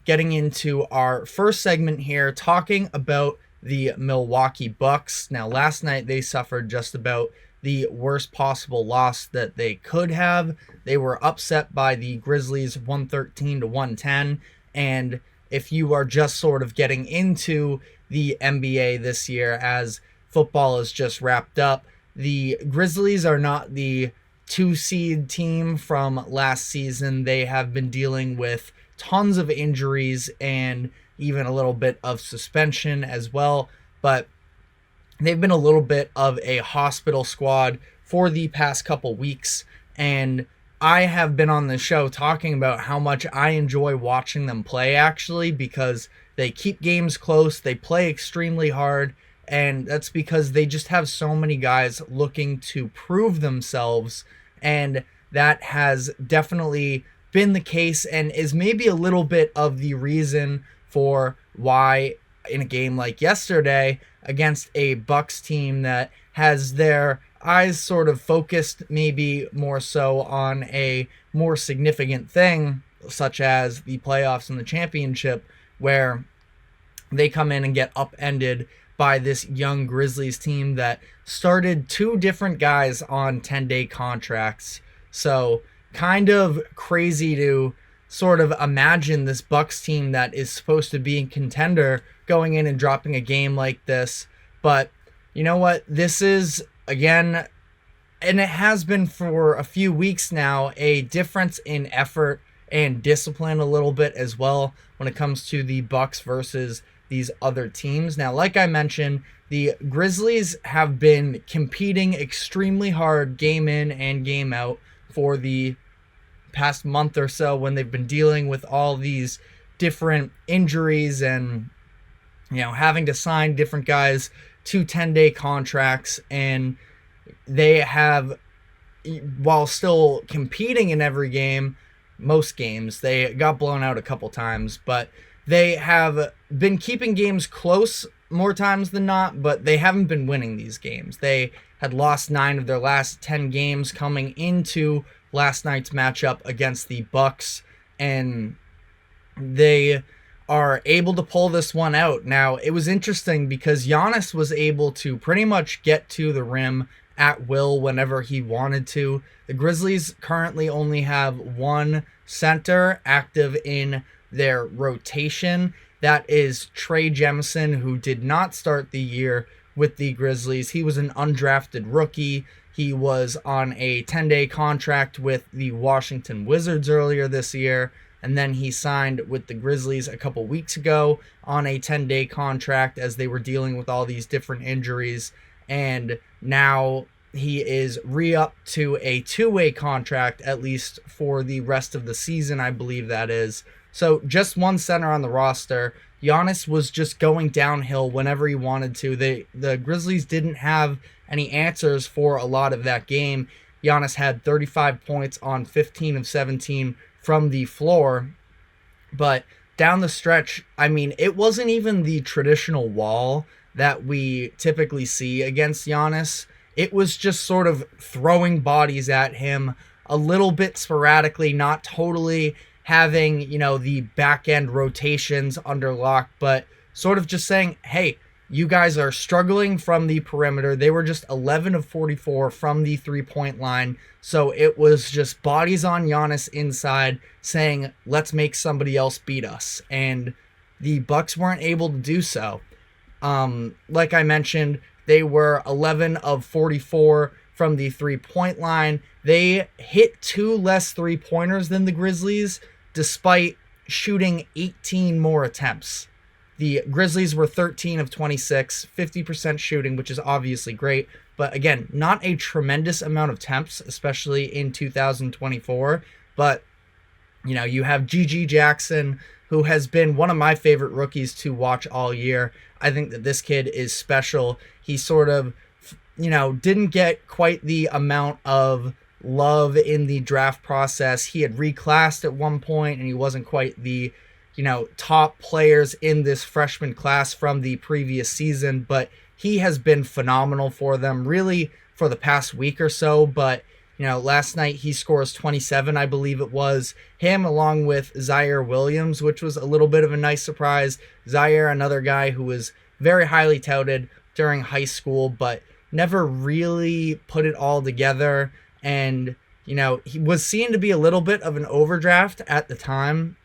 getting into our first segment here, talking about the Milwaukee Bucks. Now, last night they suffered just about the worst possible loss that they could have. They were upset by the Grizzlies 113-110. And if you are just sort of getting into the NBA this year as football is just wrapped up, the Grizzlies are not the 2-seed team from last season. They have been dealing with tons of injuries and even a little bit of suspension as well. But they've been a little bit of a hospital squad for the past couple weeks. And I have been on the show talking about how much I enjoy watching them play, actually, because they keep games close. They play extremely hard. And that's because they just have so many guys looking to prove themselves. And that has definitely been the case and is maybe a little bit of the reason for why in a game like yesterday against a Bucks team that has their eyes sort of focused maybe more so on a more significant thing, such as the playoffs and the championship, where they come in and get upended by this young Grizzlies team that started two different guys on 10-day contracts. So kind of crazy to sort of imagine this Bucks team that is supposed to be a contender going in and dropping a game like this. But you know what? This is, again, and it has been for a few weeks now, a difference in effort and discipline a little bit as well when it comes to the Bucks versus these other teams. Now, like I mentioned, the Grizzlies have been competing extremely hard game in and game out for the past month or so when they've been dealing with all these different injuries and, you know, having to sign different guys to 10-day contracts. And they have, while still competing in every game, most games, they got blown out a couple times, but they have been keeping games close more times than not, but they haven't been winning these games. They had lost 9 of their last 10 games coming into last night's matchup against the Bucks, and they are able to pull this one out. Now, it was interesting because Giannis was able to pretty much get to the rim at will whenever he wanted to. The Grizzlies currently only have one center active in their rotation. That is Trey Jemison, who did not start the year with the Grizzlies. He was an undrafted rookie. He was on a 10-day contract with the Washington Wizards earlier this year, and then he signed with the Grizzlies a couple weeks ago on a 10-day contract as they were dealing with all these different injuries, and now he is re-up to a 2-way contract, at least for the rest of the season, I believe that is. So just one center on the roster. Giannis was just going downhill whenever he wanted to. The Grizzlies didn't have any answers for a lot of that game. Giannis had 35 points on 15 of 17 from the floor. But down the stretch, I mean, it wasn't even the traditional wall that we typically see against Giannis. It was just sort of throwing bodies at him a little bit sporadically, not totally having, you know, the back end rotations under lock, but sort of just saying, hey, you guys are struggling from the perimeter. They were just 11 of 44 from the 3-point line. So it was just bodies on Giannis inside saying, let's make somebody else beat us. And the Bucks weren't able to do so. Like I mentioned, they were 11 of 44 from the 3-point line. They hit 2 less 3-pointers than the Grizzlies, despite shooting 18 more attempts. The Grizzlies were 13 of 26, 50% shooting, which is obviously great. But again, not a tremendous amount of attempts, especially in 2024. But, you know, you have G.G. Jackson, who has been one of my favorite rookies to watch all year. I think that this kid is special. He sort of, you know, didn't get quite the amount of love in the draft process. He had reclassed at one point, and he wasn't quite the, you know, top players in this freshman class from the previous season, but he has been phenomenal for them really for the past week or so. But Last night he scores 27, I believe it was. Him along with Zaire Williams, which was a little bit of a nice surprise. Zaire, another guy who was very highly touted during high school, but never really put it all together. And, he was seen to be a little bit of an overdraft at the time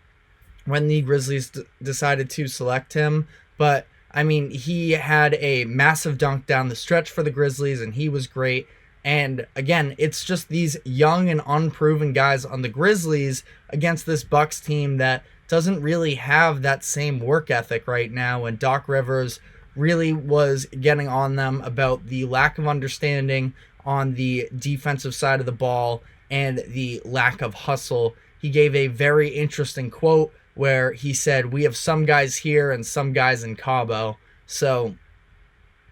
when the Grizzlies decided to select him. But, he had a massive dunk down the stretch for the Grizzlies, and he was great. And again, it's just these young and unproven guys on the Grizzlies against this Bucks team that doesn't really have that same work ethic right now. And Doc Rivers really was getting on them about the lack of understanding on the defensive side of the ball and the lack of hustle. He gave a very interesting quote where he said, "We have some guys here and some guys in Cabo." So,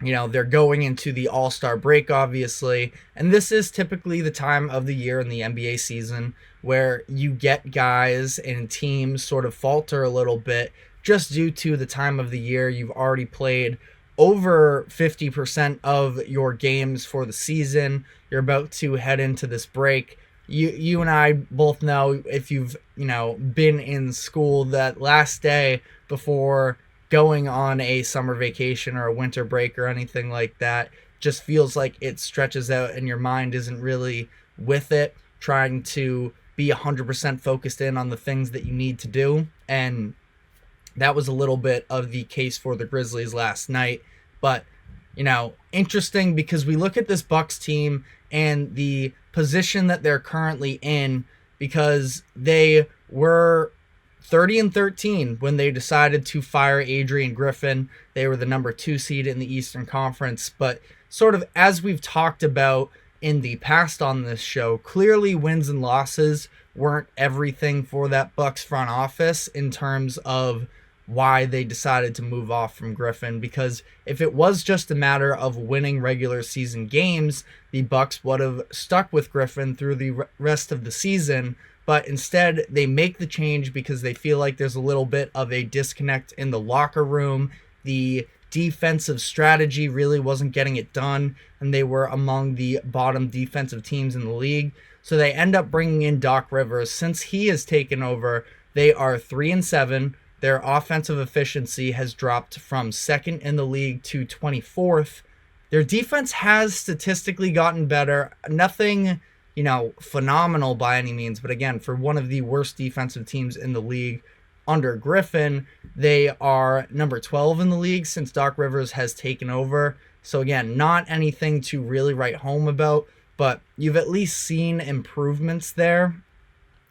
they're going into the All-Star break, obviously, and this is typically the time of the year in the NBA season where you get guys and teams sort of falter a little bit just due to the time of the year. You've already played over 50% of your games for the season. You're about to head into this break. You and I both know, if you've, been in school, that last day before going on a summer vacation or a winter break or anything like that just feels like it stretches out and your mind isn't really with it, trying to be 100% focused in on the things that you need to do. And that was a little bit of the case for the Grizzlies last night. But, interesting because we look at this Bucks team and the position that they're currently in, because they were 30-13 when they decided to fire Adrian Griffin. They were the number 2 seed in the Eastern Conference. But sort of as we've talked about in the past on this show, clearly wins and losses weren't everything for that Bucks front office in terms of why they decided to move off from Griffin. Because if it was just a matter of winning regular season games, the Bucks would have stuck with Griffin through the rest of the season. But instead, they make the change because they feel like there's a little bit of a disconnect in the locker room. The defensive strategy really wasn't getting it done, and they were among the bottom defensive teams in the league. So they end up bringing in Doc Rivers. Since he has taken over, they are 3-7. Their offensive efficiency has dropped from second in the league to 24th. Their defense has statistically gotten better. Nothing phenomenal by any means, but again, for one of the worst defensive teams in the league under Griffin, they are number 12 in the league since Doc Rivers has taken over. So again, not anything to really write home about, but you've at least seen improvements there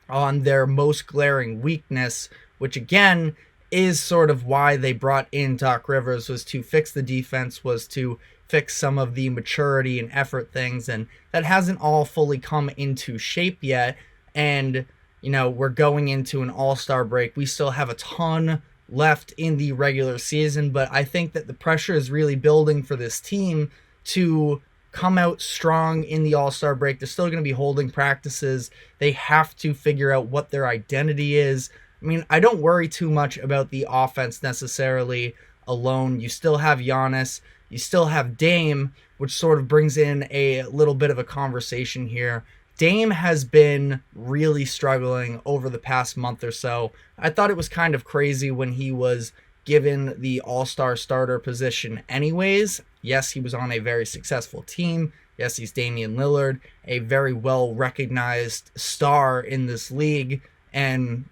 on their most glaring weakness, which again is sort of why they brought in Doc Rivers, was to fix the defense, was to fix some of the maturity and effort things, and that hasn't all fully come into shape yet. And we're going into an all-star break. We still have a ton left in the regular season, but I think that the pressure is really building for this team to come out strong in the all-star break. They're still going to be holding practices. They have to figure out what their identity is. I don't worry too much about the offense necessarily alone. You still have Giannis. You still have Dame, which sort of brings in a little bit of a conversation here. Dame has been really struggling over the past month or so. I thought it was kind of crazy when he was given the all-star starter position anyways. Yes, he was on a very successful team. Yes, he's Damian Lillard, a very well-recognized star in this league. And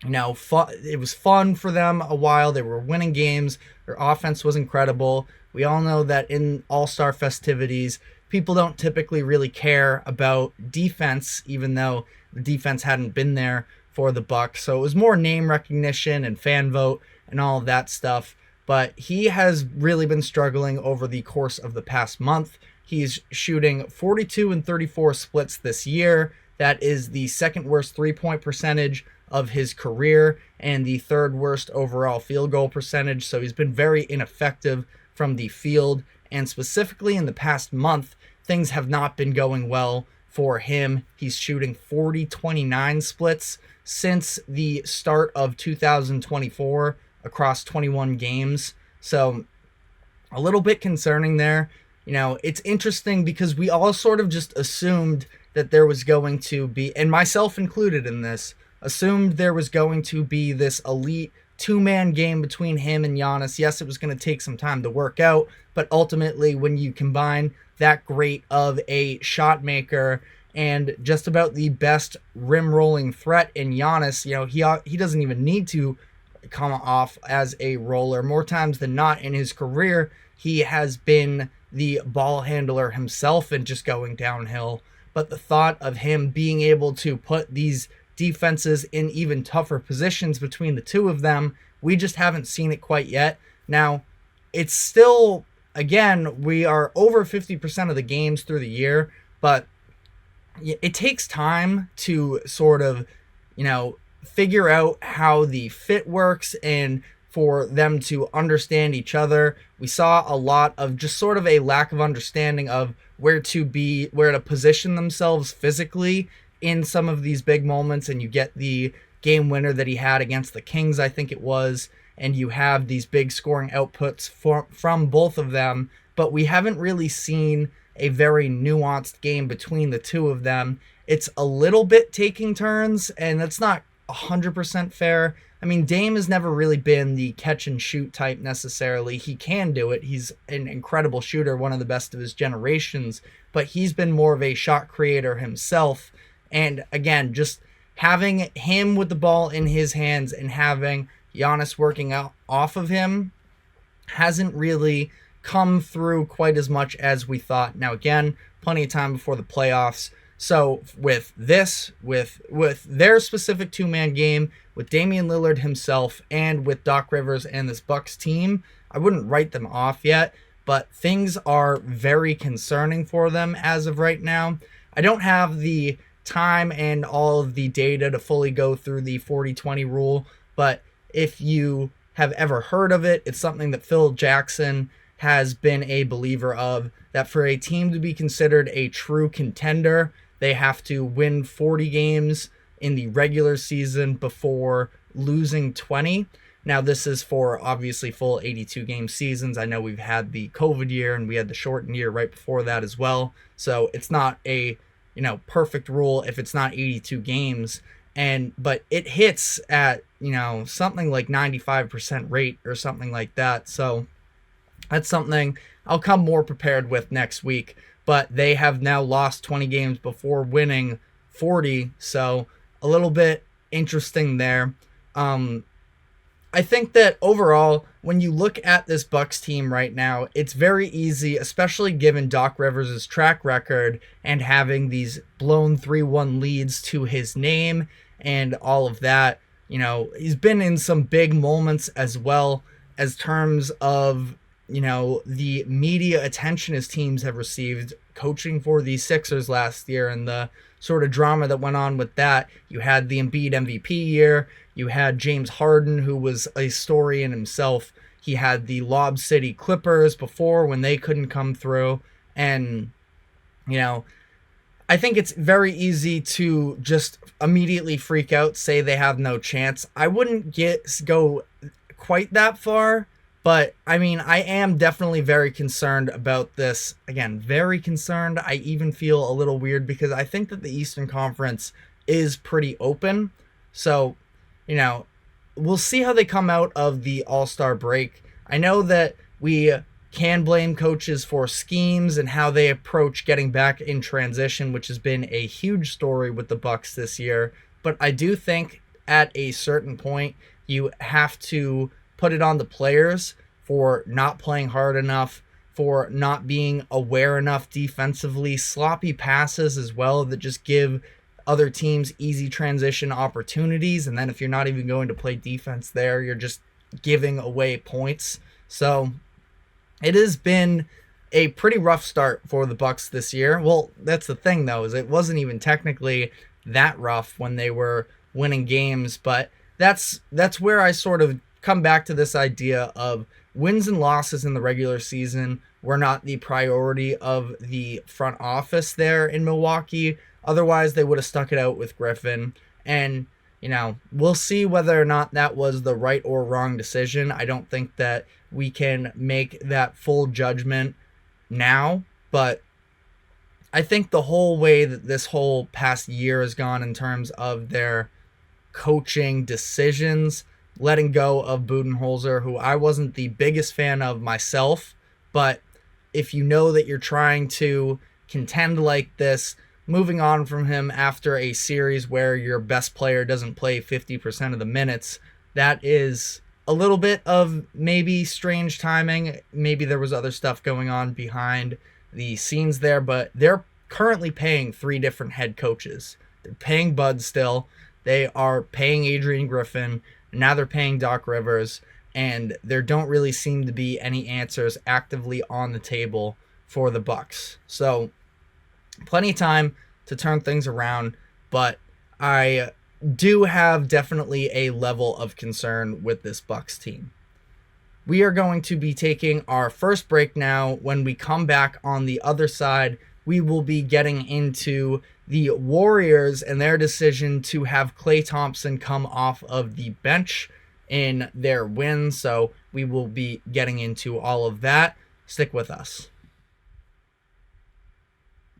it was fun for them a while. They were winning games. Their offense was incredible. We all know that in all-star festivities, people don't typically really care about defense, even though the defense hadn't been there for the Bucks. So it was more name recognition and fan vote and all of that stuff. But he has really been struggling over the course of the past month. He's shooting 42 and 34 splits this year. That is the second worst three-point percentage of his career and the third worst overall field goal percentage. So he's been very ineffective from the field, and specifically in the past month, things have not been going well for him. He's shooting 40-29 splits since the start of 2024 across 21 games. So a little bit concerning there. It's interesting because we all sort of just assumed that there was going to be, and myself included in this, assumed there was going to be this elite two-man game between him and Giannis. Yes, it was going to take some time to work out, but ultimately when you combine that great of a shot maker and just about the best rim rolling threat in Giannis, he doesn't even need to come off as a roller. More times than not in his career, he has been the ball handler himself and just going downhill. But the thought of him being able to put these defenses in even tougher positions between the two of them, we just haven't seen it quite yet. Now, it's still, again, we are over 50% of the games through the year, but it takes time to sort of, figure out how the fit works and for them to understand each other. We saw a lot of just sort of a lack of understanding of where to position themselves physically in some of these big moments, and you get the game winner that he had against the Kings, I think it was, and you have these big scoring outputs from both of them, but we haven't really seen a very nuanced game between the two of them. It's a little bit taking turns, and that's not 100% fair. I mean, Dame has never really been the catch and shoot type necessarily. He can do it. He's an incredible shooter, one of the best of his generations, but he's been more of a shot creator himself. And again, just having him with the ball in his hands and having Giannis working out off of him hasn't really come through quite as much as we thought. Now, again, plenty of time before the playoffs. So with this, with their specific two-man game, with Damian Lillard himself, and with Doc Rivers and this Bucks team, I wouldn't write them off yet, but things are very concerning for them as of right now. I don't have the time and all of the data to fully go through the 40-20 rule, but if you have ever heard of it, it's something that Phil Jackson has been a believer of, that for a team to be considered a true contender, they have to win 40 games in the regular season before losing 20. Now, this is for obviously full 82-game seasons. I know we've had the COVID year and we had the shortened year right before that as well. So it's not a perfect rule if it's not 82 games. But it hits at something like 95% rate or something like that. So that's something I'll come more prepared with next week. But they have now lost 20 games before winning 40, so a little bit interesting there. I think that overall, when you look at this Bucks team right now, it's very easy, especially given Doc Rivers' track record and having these blown 3-1 leads to his name and all of that. He's been in some big moments as well as terms of the media attention his teams have received coaching for the Sixers last year and the sort of drama that went on with that. You had the Embiid MVP year. You had James Harden, who was a story in himself. He had the Lob City Clippers before when they couldn't come through. And, I think it's very easy to just immediately freak out, say they have no chance. I wouldn't go quite that far. But, I mean, I am definitely very concerned about this. Again, very concerned. I even feel a little weird because I think that the Eastern Conference is pretty open. So, we'll see how they come out of the All-Star break. I know that we can blame coaches for schemes and how they approach getting back in transition, which has been a huge story with the Bucks this year. But I do think at a certain point, you have to put it on the players for not playing hard enough, for not being aware enough defensively, sloppy passes as well that just give other teams easy transition opportunities. And then if you're not even going to play defense there, you're just giving away points. So it has been a pretty rough start for the Bucks this year. Well, that's the thing though, is it wasn't even technically that rough when they were winning games, but that's where I sort of come back to this idea of wins and losses in the regular season were not the priority of the front office there in Milwaukee. Otherwise, they would have stuck it out with Griffin. And, we'll see whether or not that was the right or wrong decision. I don't think that we can make that full judgment now. But I think the whole way that this whole past year has gone in terms of their coaching decisions, letting go of Budenholzer, who I wasn't the biggest fan of myself, but if you know that you're trying to contend like this, moving on from him after a series where your best player doesn't play 50% of the minutes, that is a little bit of maybe strange timing. Maybe there was other stuff going on behind the scenes there, but they're currently paying 3 different head coaches. They're paying Bud still. They are paying Adrian Griffin. Now they're paying Doc Rivers. And there don't really seem to be any answers actively on the table for the Bucks. So plenty of time to turn things around, but I do have definitely a level of concern with this Bucks team. We are going to be taking our first break now. When we come back on the other side, we will be getting into the Warriors and their decision to have Klay Thompson come off of the bench in their win. So we will be getting into all of that. Stick with us.